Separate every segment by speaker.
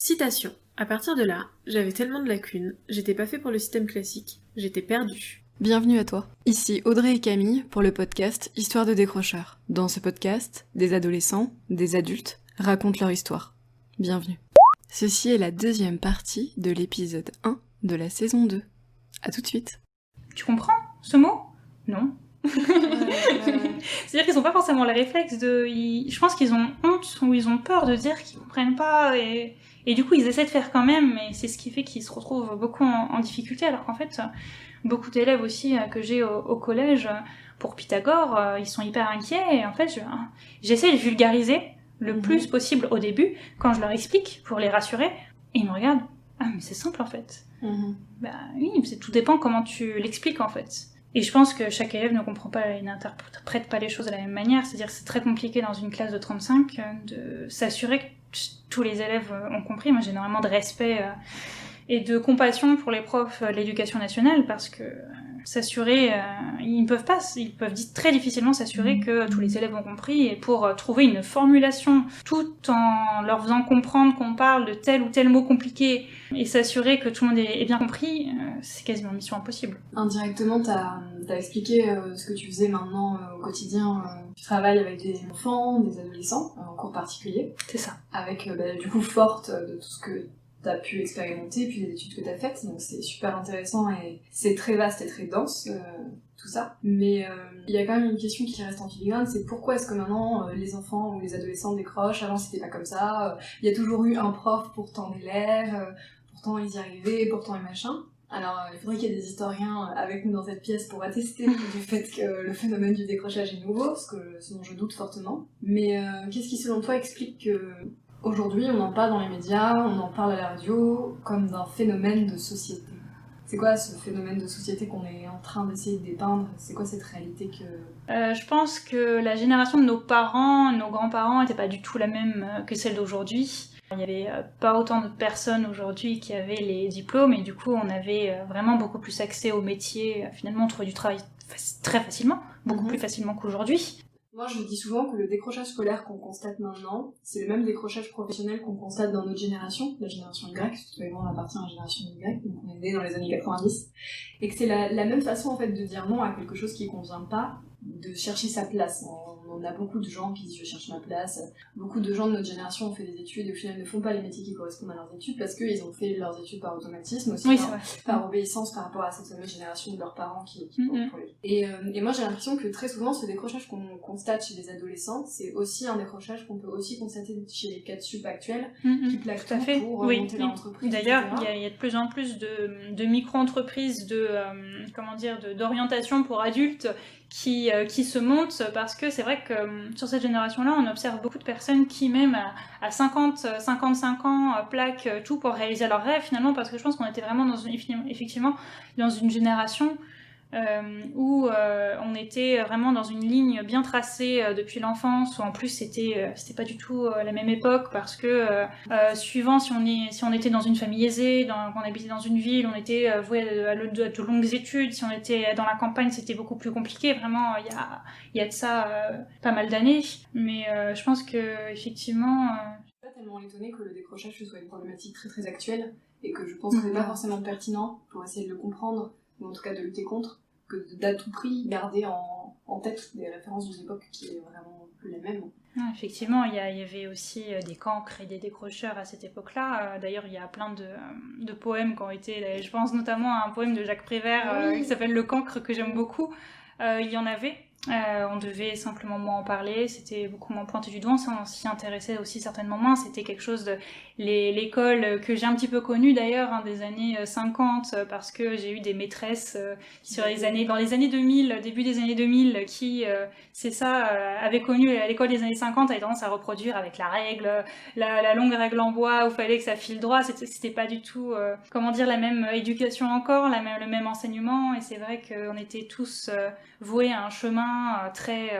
Speaker 1: Citation. À partir de là, j'avais tellement de lacunes, j'étais pas fait pour le système classique, j'étais perdue.
Speaker 2: Bienvenue à toi. Ici Audrey et Camille pour le podcast Histoire de décrocheurs. Dans ce podcast, des adolescents, des adultes racontent leur histoire. Bienvenue. Ceci est la deuxième partie de l'épisode 1 de la saison 2. À tout de suite.
Speaker 3: Tu comprends ce mot ? Non. C'est-à-dire qu'ils n'ont pas forcément les réflexes de... Je pense qu'ils ont honte ou ils ont peur de dire qu'ils comprennent pas et du coup ils essaient de faire quand même, et c'est ce qui fait qu'ils se retrouvent beaucoup en difficulté, alors qu'en fait beaucoup d'élèves aussi que j'ai au collège pour Pythagore, ils sont hyper inquiets, et en fait j'essaie de vulgariser le plus possible au début quand je leur explique pour les rassurer, et ils me regardent. Ah mais c'est simple en fait. Bah oui, tout dépend comment tu l'expliques en fait. Et je pense que chaque élève ne comprend pas et n'interprète pas les choses de la même manière. C'est-à-dire que c'est très compliqué dans une classe de 35 de s'assurer que tous les élèves ont compris. Moi j'ai énormément de respect et de compassion pour les profs de l'éducation nationale, parce que s'assurer, ils peuvent très difficilement s'assurer que tous les élèves ont compris, et pour trouver une formulation tout en leur faisant comprendre qu'on parle de tel ou tel mot compliqué et s'assurer que tout le monde ait bien compris, c'est quasiment mission impossible.
Speaker 4: Indirectement, t'as expliqué ce que tu faisais maintenant au quotidien. Tu travailles avec des enfants, des adolescents, en cours particulier.
Speaker 3: C'est ça.
Speaker 4: Avec du coup forte de tout ce que t'as pu expérimenter, puis les études que t'as faites, donc c'est super intéressant et c'est très vaste et très dense, tout ça. Mais il y a quand même une question qui reste en filigrane, c'est pourquoi est-ce que maintenant les enfants ou les adolescents décrochent? Avant c'était pas comme ça, il y a toujours eu un prof pour tant d'élèves, pourtant ils y arrivaient, pourtant et machin. Alors il faudrait qu'il y ait des historiens avec nous dans cette pièce pour attester du fait que le phénomène du décrochage est nouveau, ce dont je doute fortement. Mais qu'est-ce qui selon toi explique que aujourd'hui, on en parle dans les médias, on en parle à la radio, comme d'un phénomène de société? C'est quoi ce phénomène de société qu'on est en train d'essayer de dépeindre? C'est quoi cette réalité que...
Speaker 3: Je pense que la génération de nos parents, nos grands-parents, n'était pas du tout la même que celle d'aujourd'hui. Il n'y avait pas autant de personnes aujourd'hui qui avaient les diplômes, et du coup, on avait vraiment beaucoup plus accès au métier. Finalement, on trouvait du travail très facilement, beaucoup plus facilement qu'aujourd'hui.
Speaker 4: Moi, je dis souvent que le décrochage scolaire qu'on constate maintenant, c'est le même décrochage professionnel qu'on constate dans notre génération, la génération Y, parce que toi et moi, on appartient à la génération Y, donc on est nés dans les années 90, et que c'est la même façon, en fait, de dire non à quelque chose qui convient pas, de chercher sa place. On a beaucoup de gens qui disent je cherche ma place, beaucoup de gens de notre génération ont fait des études et au final ne font pas les métiers qui correspondent à leurs études parce qu'ils ont fait leurs études par automatisme aussi, par obéissance par rapport à cette fameuse génération de leurs parents qui pour les... Et moi j'ai l'impression que très souvent ce décrochage qu'on constate chez les adolescents, c'est aussi un décrochage qu'on peut aussi constater chez les 4 sup actuels qui plaquent tout pour monter leur entreprise.
Speaker 3: D'ailleurs il y a de plus en plus de micro-entreprises d'orientation pour adultes qui se montent, parce que c'est vrai que sur cette génération-là, on observe beaucoup de personnes qui, même à 55 ans, plaquent tout pour réaliser leurs rêves, finalement, parce que je pense qu'on était vraiment effectivement dans une génération où on était vraiment dans une ligne bien tracée depuis l'enfance, où en plus c'était pas du tout la même époque, parce que suivant si on était dans une famille aisée, qu'on habitait dans une ville, on était voué à de longues études. Si on était dans la campagne, c'était beaucoup plus compliqué. Vraiment, il y a de ça pas mal d'années, mais je pense que effectivement
Speaker 4: Je suis pas tellement étonnée que le décrochage soit une problématique très très actuelle, et que je pense que c'est pas forcément pertinent pour essayer de le comprendre, ou en tout cas de lutter contre, que d'à tout prix garder en tête des références d'une époque qui est vraiment plus la même.
Speaker 3: Effectivement, il y avait aussi des cancres et des décrocheurs à cette époque-là. D'ailleurs, il y a plein de poèmes qui ont été... Je pense notamment à un poème de Jacques Prévert qui s'appelle Le Cancre, que j'aime beaucoup. Il y en avait. On devait simplement moins en parler, c'était beaucoup moins pointé du doigt, on s'y intéressait aussi certainement moins, c'était quelque chose de... L'école que j'ai un petit peu connue d'ailleurs, des années 50, parce que j'ai eu des maîtresses dans les années 2000, début des années 2000, qui, avaient connu à l'école des années 50, avaient tendance à reproduire avec la règle, la longue règle en bois, où il fallait que ça file droit. C'était pas du tout, la même éducation encore, le même enseignement, et c'est vrai qu'on était tous voués à un chemin très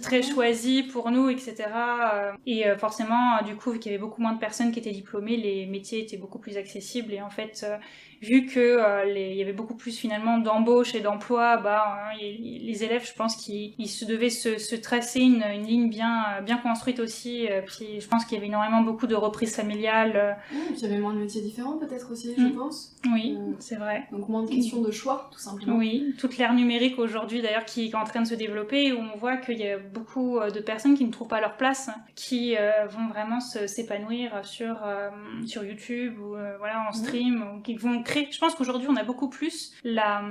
Speaker 3: très choisi pour nous, etc. Et forcément, du coup, vu qu'il y avait beaucoup moins de personnes qui étaient diplômées, les métiers étaient beaucoup plus accessibles. Et en fait, vu que il y avait beaucoup plus finalement d'embauches et d'emplois, les élèves, je pense qu'ils devaient se tracer une ligne bien construite aussi. Puis je pense qu'il y avait énormément beaucoup de reprises familiales.
Speaker 4: Puis il y avait moins de métiers différents peut-être aussi, je pense.
Speaker 3: Oui, c'est vrai.
Speaker 4: Donc moins de questions de choix, tout simplement.
Speaker 3: Oui, toute l'ère numérique aujourd'hui d'ailleurs qui est en train de se développer, où on voit qu'il y a beaucoup de personnes qui ne trouvent pas leur place, qui vont vraiment s'épanouir sur YouTube ou en stream, ou qui vont créer. Je pense qu'aujourd'hui on a beaucoup plus la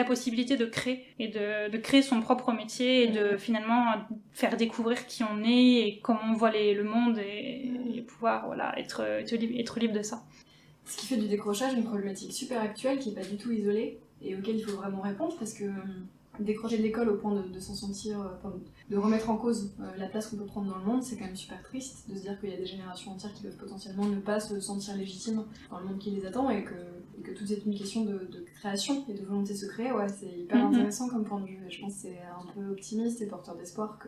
Speaker 3: possibilité de créer et de créer son propre métier et de finalement faire découvrir qui on est et comment on voit le monde et pouvoir être libre de ça.
Speaker 4: Ce qui fait du décrochage une problématique super actuelle qui n'est pas du tout isolée et auquel il faut vraiment répondre parce que décrocher de l'école au point de s'en sentir, de remettre en cause la place qu'on peut prendre dans le monde, c'est quand même super triste de se dire qu'il y a des générations entières qui peuvent potentiellement ne pas se sentir légitimes dans le monde qui les attend et que tout est une question de création et de volonté de se créer. Ouais, c'est hyper intéressant comme point de vue et je pense que c'est un peu optimiste et porteur d'espoir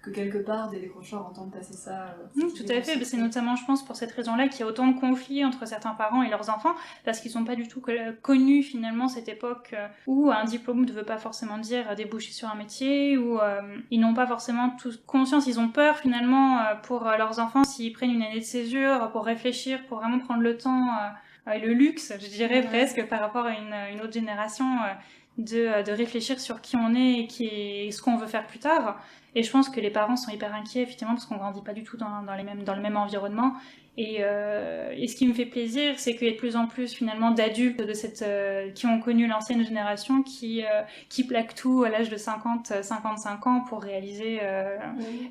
Speaker 4: que quelque part des décrocheurs entendent passer ça.
Speaker 3: Tout à fait, c'est notamment je pense pour cette raison-là qu'il y a autant de conflits entre certains parents et leurs enfants parce qu'ils n'ont pas du tout connu finalement cette époque où un diplôme ne veut pas forcément dire déboucher sur un métier, où ils n'ont pas forcément tous conscience, ils ont peur finalement pour leurs enfants s'ils prennent une année de césure pour réfléchir, pour vraiment prendre le temps et le luxe, je dirais presque, par rapport à une autre génération, de réfléchir sur qui on est et ce qu'on veut faire plus tard. Et je pense que les parents sont hyper inquiets, effectivement, parce qu'on grandit pas du tout dans le même environnement. Et ce qui me fait plaisir, c'est qu'il y a de plus en plus finalement d'adultes qui ont connu l'ancienne génération qui plaquent tout à l'âge de 55 ans pour réaliser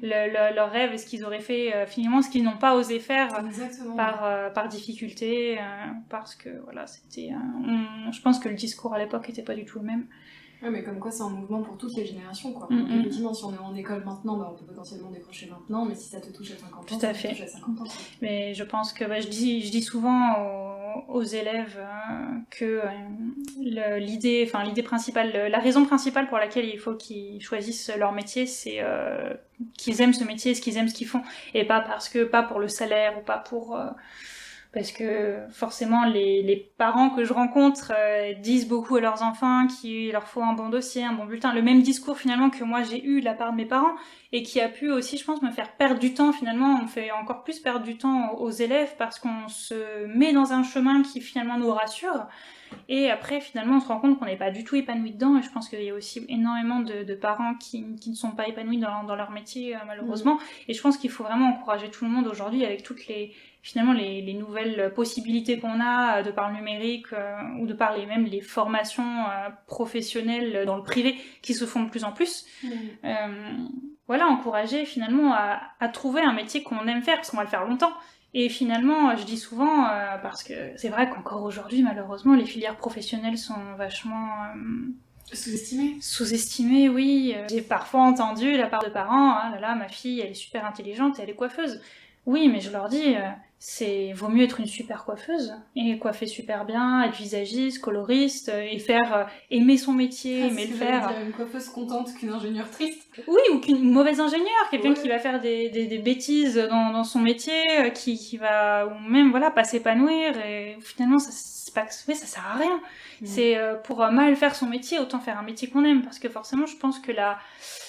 Speaker 3: leur rêve et ce qu'ils auraient fait finalement, ce qu'ils n'ont pas osé faire par difficulté, parce que voilà, je pense que le discours à l'époque était pas du tout le même.
Speaker 4: Ouais, mais comme quoi c'est un mouvement pour toutes les générations, quoi. Donc effectivement, si on est en école maintenant, on peut potentiellement décrocher maintenant, mais si ça te touche à 50 ans,
Speaker 3: tout à
Speaker 4: ça
Speaker 3: fait.
Speaker 4: te touche à 50 ans.
Speaker 3: Mais je pense que je dis souvent aux élèves que l'idée principale, la raison principale pour laquelle il faut qu'ils choisissent leur métier, c'est qu'ils aiment ce métier, qu'ils aiment ce qu'ils font, et pas pour le salaire ou pas pour parce que forcément les parents que je rencontre disent beaucoup à leurs enfants qu'il leur faut un bon dossier, un bon bulletin, le même discours finalement que moi j'ai eu de la part de mes parents et qui a pu aussi, je pense, me faire perdre du temps. Finalement, on fait encore plus perdre du temps aux élèves parce qu'on se met dans un chemin qui finalement nous rassure et après finalement on se rend compte qu'on n'est pas du tout épanoui dedans. Et je pense qu'il y a aussi énormément de parents qui ne sont pas épanouis dans leur métier malheureusement. Et je pense qu'il faut vraiment encourager tout le monde aujourd'hui avec toutes les nouvelles possibilités qu'on a de par le numérique ou de par les formations professionnelles dans le privé qui se font de plus en plus. Encourager finalement à trouver un métier qu'on aime faire parce qu'on va le faire longtemps. Et finalement, je dis souvent, parce que c'est vrai qu'encore aujourd'hui, malheureusement, les filières professionnelles sont vachement Sous-estimées, oui. J'ai parfois entendu de la part de parents, ah là là, ma fille, elle est super intelligente et elle est coiffeuse. Oui, mais je leur dis, vaut mieux être une super coiffeuse et coiffer super bien, être visagiste, coloriste et faire aimer son métier, aimer le faire.
Speaker 4: Dire une coiffeuse contente qu'une ingénieure triste.
Speaker 3: Oui, ou qu'une mauvaise ingénieure, quelqu'un qui va faire des bêtises dans son métier, qui va ou même pas s'épanouir et finalement ça sert à rien. C'est pour mal faire son métier, autant faire un métier qu'on aime parce que forcément je pense que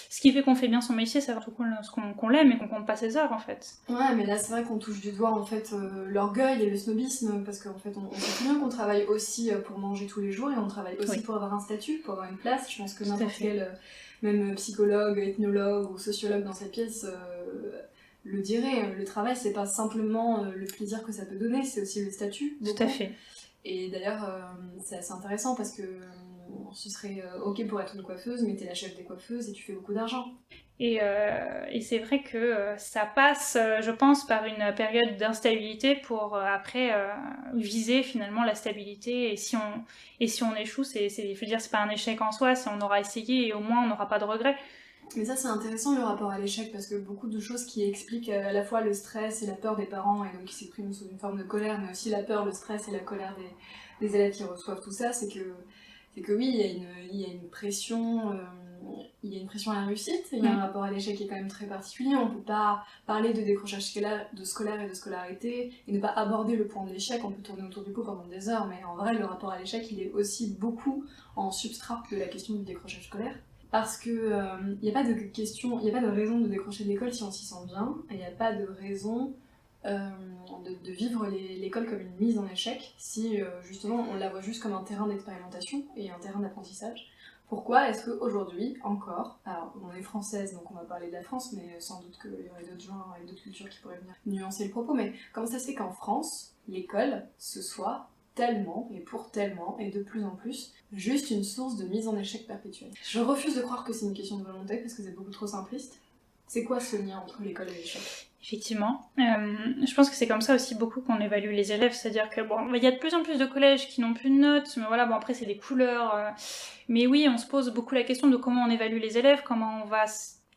Speaker 3: ce qui fait qu'on fait bien son métier, c'est surtout qu'on l'aime et qu'on compte pas ses heures en fait.
Speaker 4: Ouais, mais là c'est vrai qu'on touche du doigt en fait l'orgueil et le snobisme parce qu'en fait on sait très bien qu'on travaille aussi pour manger tous les jours et on travaille aussi pour avoir un statut, pour avoir une place. Je pense que n'importe quel même psychologue, ethnologue ou sociologue dans cette pièce le dirait. Le travail c'est pas simplement le plaisir que ça peut donner, c'est aussi le statut.
Speaker 3: Tout à fait.
Speaker 4: Et d'ailleurs c'est assez intéressant parce que ce serait ok pour être une coiffeuse, mais t'es la chef des coiffeuses et tu fais beaucoup d'argent.
Speaker 3: Et c'est vrai que ça passe, je pense, par une période d'instabilité pour après viser finalement la stabilité. Et si on échoue, je veux dire, c'est pas un échec en soi, c'est on aura essayé et au moins on n'aura pas de regrets.
Speaker 4: Mais ça c'est intéressant le rapport à l'échec parce que beaucoup de choses qui expliquent à la fois le stress et la peur des parents et donc qui s'expriment sous une forme de colère, mais aussi la peur, le stress et la colère des élèves qui reçoivent tout ça, c'est que oui, il y a une pression il y a une pression à la réussite, il y a un rapport à l'échec qui est quand même très particulier, on peut pas parler de décrochage scolaire et de scolarité et ne pas aborder le point de l'échec, on peut tourner autour du pot pendant des heures, mais en vrai le rapport à l'échec il est aussi beaucoup en substrat de la question du décrochage scolaire. Parce que il n'y a pas de raison de décrocher de l'école si on s'y sent bien, et il n'y a pas de raison de vivre l'école comme une mise en échec si justement on la voit juste comme un terrain d'expérimentation et un terrain d'apprentissage. Pourquoi est-ce qu'aujourd'hui, encore, alors on est française donc on va parler de la France, mais sans doute qu'il y aurait d'autres gens avec d'autres cultures qui pourraient venir nuancer le propos, mais comment ça se fait qu'en France, l'école, ce soit tellement, et pour tellement, et de plus en plus, juste une source de mise en échec perpétuelle. Je refuse de croire que c'est une question de volonté, parce que c'est beaucoup trop simpliste. C'est quoi ce lien entre l'école et l'échec ?
Speaker 3: Effectivement. Je pense que c'est comme ça aussi beaucoup qu'on évalue les élèves, c'est-à-dire que bon, il y a de plus en plus de collèges qui n'ont plus de notes, mais voilà, bon après c'est des couleurs. Mais oui, on se pose beaucoup la question de comment on évalue les élèves, comment on va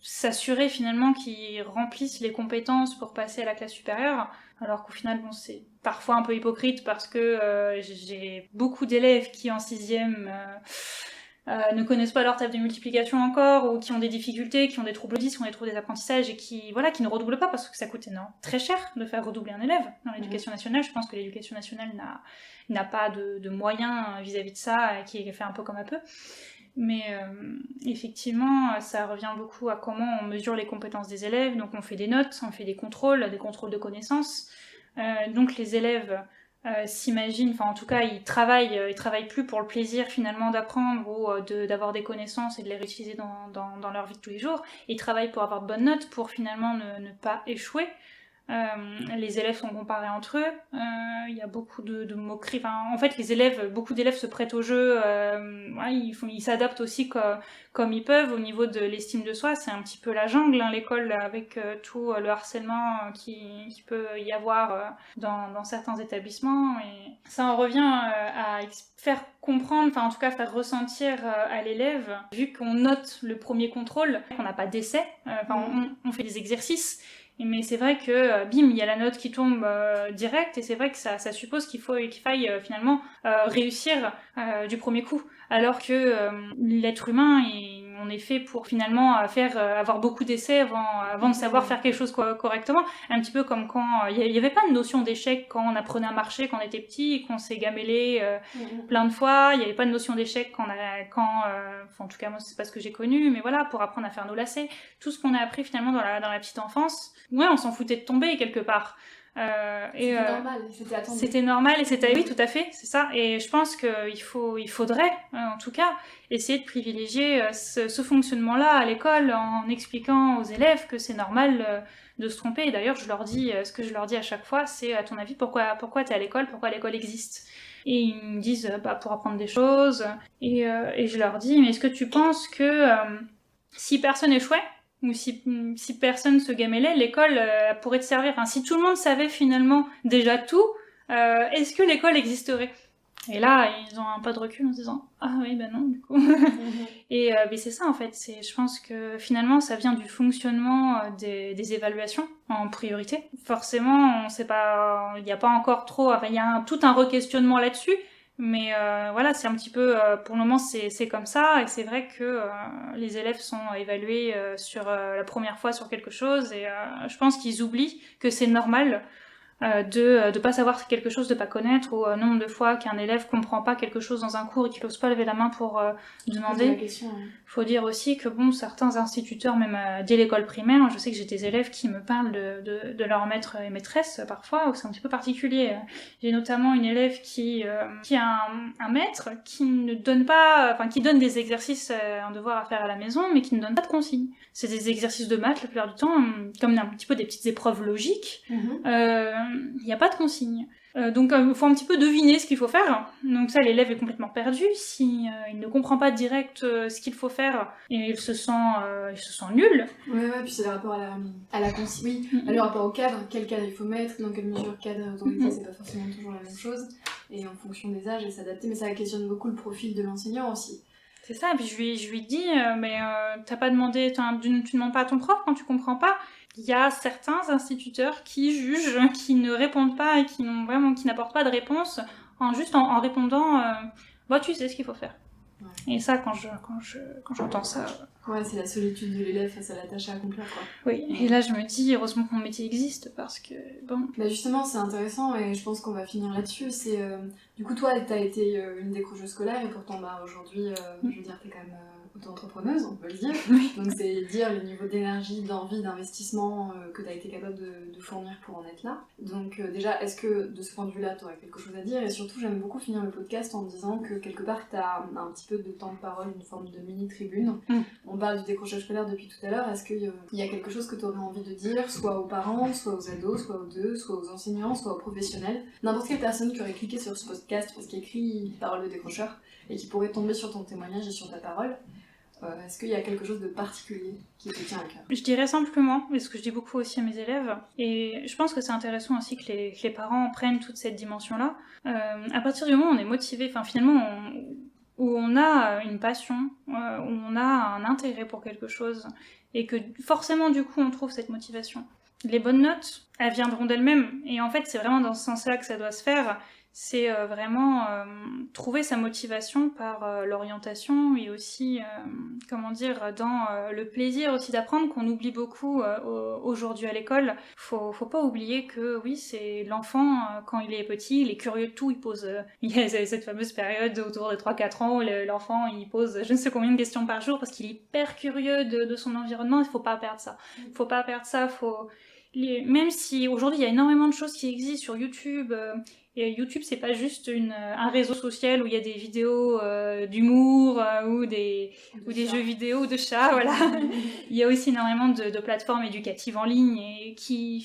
Speaker 3: s'assurer finalement qu'ils remplissent les compétences pour passer à la classe supérieure, alors qu'au final, bon, c'est parfois un peu hypocrite parce que j'ai beaucoup d'élèves qui en 6e ne connaissent pas leur table de multiplication encore, ou qui ont des difficultés, qui ont des troubles 10, qui ont des troubles des apprentissages, et qui ne redoublent pas parce que ça coûte très cher de faire redoubler un élève dans l'éducation nationale. Je pense que l'éducation nationale n'a pas de moyens vis-à-vis de ça, qui est fait un peu comme un peu. Mais effectivement, ça revient beaucoup à comment on mesure les compétences des élèves. Donc on fait des notes, on fait des contrôles de connaissances. Donc les élèves s'imaginent, enfin en tout cas ils travaillent plus pour le plaisir finalement d'apprendre ou d'avoir des connaissances et de les réutiliser dans leur vie de tous les jours. Ils travaillent pour avoir de bonnes notes, pour finalement ne pas échouer. Les élèves sont comparés entre eux, il y a beaucoup de moqueries, enfin, en fait beaucoup d'élèves se prêtent au jeu, ils s'adaptent aussi comme ils peuvent au niveau de l'estime de soi. C'est un petit peu la jungle, hein, l'école, avec tout le harcèlement qui peut y avoir dans certains établissements, et ça en revient à faire comprendre, enfin en tout cas faire ressentir à l'élève, vu qu'on note le premier contrôle, qu'on n'a pas d'essai, on fait des exercices. Mais c'est vrai que, bim, il y a la note qui tombe direct, et c'est vrai que ça suppose qu'il faille finalement réussir du premier coup. Alors que l'être humain, on est fait pour finalement avoir beaucoup d'essais avant de savoir faire quelque chose correctement. Un petit peu comme quand il n'y avait pas de notion d'échec quand on apprenait à marcher quand on était petit, et qu'on s'est gamellé plein de fois. Il n'y avait pas de notion d'échec en tout cas moi c'est pas ce que j'ai connu, mais voilà, pour apprendre à faire nos lacets, tout ce qu'on a appris finalement dans la petite enfance, ouais, on s'en foutait de tomber quelque part.
Speaker 4: C'était normal, c'était attendu.
Speaker 3: C'était normal, et c'était, oui, tout à fait, c'est ça. Et je pense qu'il faudrait, en tout cas, essayer de privilégier ce fonctionnement-là à l'école, en expliquant aux élèves que c'est normal de se tromper. Et d'ailleurs, ce que je leur dis à chaque fois, c'est, à ton avis, pourquoi t'es à l'école, pourquoi l'école existe? Et ils me disent, pour apprendre des choses. Et je leur dis, mais est-ce que tu penses que si personne échouait, ou si personne se gamellait, l'école pourrait te servir. Enfin, si tout le monde savait finalement déjà tout, est-ce que l'école existerait ? Et là, ils ont un pas de recul en se disant « Ah oui, ben non, du coup. » Et mais c'est ça, en fait. Je pense que finalement, ça vient du fonctionnement des évaluations en priorité. Forcément, on sait pas, il n'y a pas encore trop... Enfin, il y a tout un re-questionnement là-dessus. Mais voilà, c'est un petit peu, pour le moment, c'est comme ça, et c'est vrai que les élèves sont évalués sur la première fois sur quelque chose, et je pense qu'ils oublient que c'est normal de pas savoir quelque chose, de pas connaître, ou nombre de fois qu'un élève comprend pas quelque chose dans un cours et qu'il ose pas lever la main pour demander. Faut dire aussi que bon, certains instituteurs, même dès l'école primaire, je sais que j'ai des élèves qui me parlent de leurs maîtres et maîtresses parfois, où c'est un petit peu particulier. J'ai notamment une élève qui a un maître qui ne donne pas, enfin qui donne des exercices, un devoir à faire à la maison, mais qui ne donne pas de consignes. C'est des exercices de maths la plupart du temps, comme un petit peu des petites épreuves logiques. Il n'y a pas de consigne. Donc il faut un petit peu deviner ce qu'il faut faire. Donc ça, l'élève est complètement perdu. Si il ne comprend pas direct ce qu'il faut faire, et il se sent nul.
Speaker 4: Ouais, puis c'est le rapport à la consigne. Oui, le rapport au cadre. Quel cadre il faut mettre, dans quelle mesure cadre autorité, c'est pas forcément toujours la même chose. Et en fonction des âges, et s'adapter. Mais ça questionne beaucoup le profil de l'enseignant aussi.
Speaker 3: C'est ça, puis je lui dis, t'as pas demandé, tu demandes pas à ton prof quand tu comprends pas. Il y a certains instituteurs qui jugent, qui ne répondent pas et qui n'apportent pas de réponse en répondant, tu sais ce qu'il faut faire. Et ça, quand j'entends ça...
Speaker 4: Ouais, c'est la solitude de l'élève face à la tâche à accomplir, quoi.
Speaker 3: Oui, et là je me dis, heureusement que mon métier existe, parce que, bon...
Speaker 4: Bah justement, c'est intéressant, et je pense qu'on va finir là-dessus. C'est du coup, toi, t'as été une décrocheuse scolaire, et pourtant, bah, aujourd'hui, je veux dire, t'es quand même auto-entrepreneuse, on peut le dire.
Speaker 3: Oui.
Speaker 4: Donc c'est dire le niveau d'énergie, d'envie, d'investissement que t'as été capable de fournir pour en être là. Donc déjà, est-ce que, de ce point de vue-là, t'aurais quelque chose à dire? Et surtout, j'aime beaucoup finir le podcast en disant que, quelque part, t'as un petit peu de temps de parole, une forme de mini-tribune. On parle du décrochage scolaire depuis tout à l'heure. Est-ce qu'il y a quelque chose que tu aurais envie de dire, soit aux parents, soit aux ados, soit aux deux, soit aux enseignants, soit aux professionnels, n'importe quelle personne qui aurait cliqué sur ce podcast parce qu'il écrit Parole de décrocheur et qui pourrait tomber sur ton témoignage et sur ta parole? Est-ce qu'il y a quelque chose de particulier qui te tient à cœur?
Speaker 3: Je dirais simplement, et ce que je dis beaucoup aussi à mes élèves, et je pense que c'est intéressant aussi que les parents prennent toute cette dimension-là. À partir du moment où on est motivé, enfin finalement, où on a une passion, où on a un intérêt pour quelque chose, et que forcément du coup on trouve cette motivation. Les bonnes notes, elles viendront d'elles-mêmes, et en fait c'est vraiment dans ce sens-là que ça doit se faire. C'est vraiment trouver sa motivation par l'orientation et aussi, comment dire, dans le plaisir aussi d'apprendre qu'on oublie beaucoup aujourd'hui à l'école. Faut pas oublier que oui, c'est l'enfant, quand il est petit, il est curieux de tout, il pose... il y a cette fameuse période autour de 3-4 ans où l'enfant, il pose je ne sais combien de questions par jour parce qu'il est hyper curieux de son environnement, il faut pas perdre ça. Faut pas perdre ça, même si aujourd'hui il y a énormément de choses qui existent sur YouTube... Et YouTube, c'est pas juste un réseau social où il y a des vidéos d'humour ou des jeux vidéo de chats, voilà. Il y a aussi énormément de plateformes éducatives en ligne et qui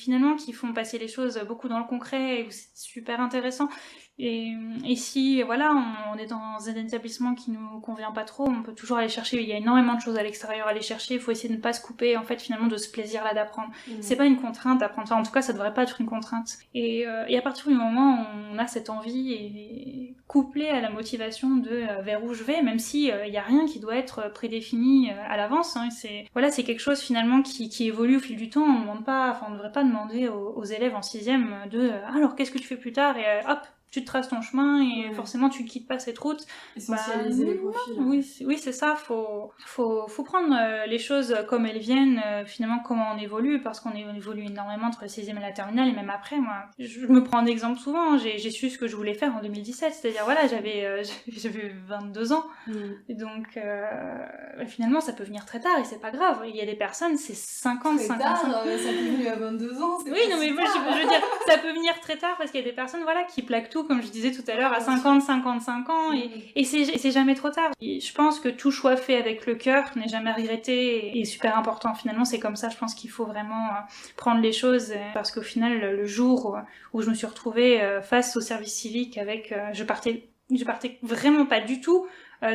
Speaker 3: font passer les choses beaucoup dans le concret et où c'est super intéressant. Et si voilà, on est dans un établissement qui nous convient pas trop, on peut toujours aller chercher, il y a énormément de choses à l'extérieur à aller chercher, il faut essayer de ne pas se couper en fait finalement de ce plaisir là d'apprendre. C'est pas une contrainte d'apprendre, enfin en tout cas ça devrait pas être une contrainte. Et à partir du moment où on a cette envie et couplée à la motivation de vers où je vais, même si il y a rien qui doit être prédéfini à l'avance, hein, c'est quelque chose finalement qui évolue au fil du temps. On ne devrait pas demander aux élèves en 6e de alors qu'est-ce que tu fais plus tard et hop tu te traces ton chemin et forcément tu quittes pas cette route.
Speaker 4: Essentialiser les profils.
Speaker 3: Oui, c'est ça. Faut prendre les choses comme elles viennent, finalement comment on évolue, parce qu'on évolue énormément entre la 6e et la terminale, et même après, moi, je me prends en exemple souvent, j'ai su ce que je voulais faire en 2017, c'est-à-dire voilà, j'avais 22 ans, et donc finalement ça peut venir très tard, et c'est pas grave, il y a des personnes, c'est 50,
Speaker 4: très
Speaker 3: 55...
Speaker 4: tard, ça peut venir à 22 ans,
Speaker 3: oui, non mais moi je veux dire, ça peut venir très tard, parce qu'il y a des personnes, voilà, qui plaquent tout, comme je disais tout à l'heure, à 50, 55 ans, et c'est jamais trop tard. Et je pense que tout choix fait avec le cœur n'est jamais regretté et est super important. Finalement, c'est comme ça, je pense qu'il faut vraiment prendre les choses, parce qu'au final, le jour où je me suis retrouvée face au service civique je partais vraiment pas du tout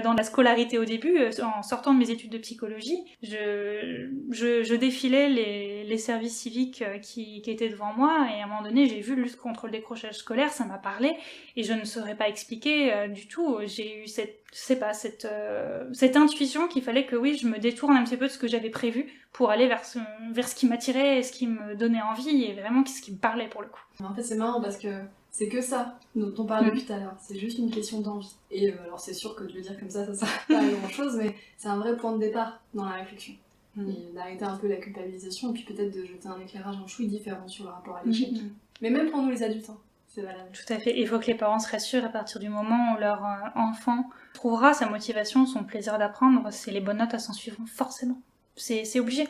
Speaker 3: dans la scolarité au début, en sortant de mes études de psychologie, je défilais les services civiques qui étaient devant moi, et à un moment donné j'ai vu lutte contre le décrochage scolaire, ça m'a parlé et je ne saurais pas expliquer du tout. J'ai eu cette intuition qu'il fallait que oui, je me détourne un petit peu de ce que j'avais prévu pour aller vers ce qui m'attirait, ce qui me donnait envie et vraiment ce qui me parlait pour le coup.
Speaker 4: En fait c'est marrant parce que c'est que ça dont on parle depuis tout à l'heure, c'est juste une question d'envie. Et alors c'est sûr que de le dire comme ça sert pas à grand chose, mais c'est un vrai point de départ dans la réflexion. Et d'arrêter un peu la culpabilisation et puis peut-être de jeter un éclairage en chouille différent sur le rapport à l'échec. Mais même pour nous les adultes, c'est valable.
Speaker 3: Tout à fait, il faut que les parents se rassurent à partir du moment où leur enfant trouvera sa motivation, son plaisir d'apprendre, c'est les bonnes notes, elles s'en suivront forcément. C'est obligé.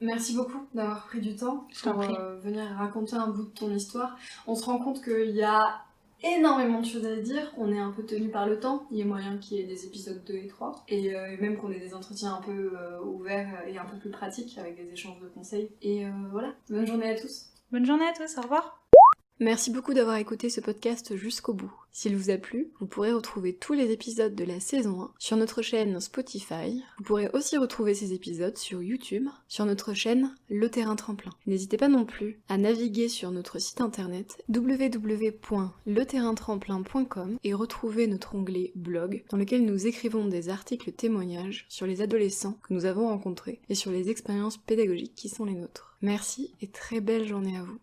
Speaker 4: Merci beaucoup d'avoir pris du temps pour venir raconter un bout de ton histoire. On se rend compte qu'il y a énormément de choses à dire, on est un peu tenu par le temps, il y a moyen qu'il y ait des épisodes 2 et 3, et même qu'on ait des entretiens un peu ouverts et un peu plus pratiques avec des échanges de conseils. Et voilà, bonne journée à tous.
Speaker 3: Bonne journée à tous, au revoir.
Speaker 2: Merci beaucoup d'avoir écouté ce podcast jusqu'au bout. S'il vous a plu, vous pourrez retrouver tous les épisodes de la saison 1 sur notre chaîne Spotify. Vous pourrez aussi retrouver ces épisodes sur YouTube, sur notre chaîne Le Terrain Tremplin. N'hésitez pas non plus à naviguer sur notre site internet www.leterraintremplin.com et retrouver notre onglet blog dans lequel nous écrivons des articles témoignages sur les adolescents que nous avons rencontrés et sur les expériences pédagogiques qui sont les nôtres. Merci et très belle journée à vous.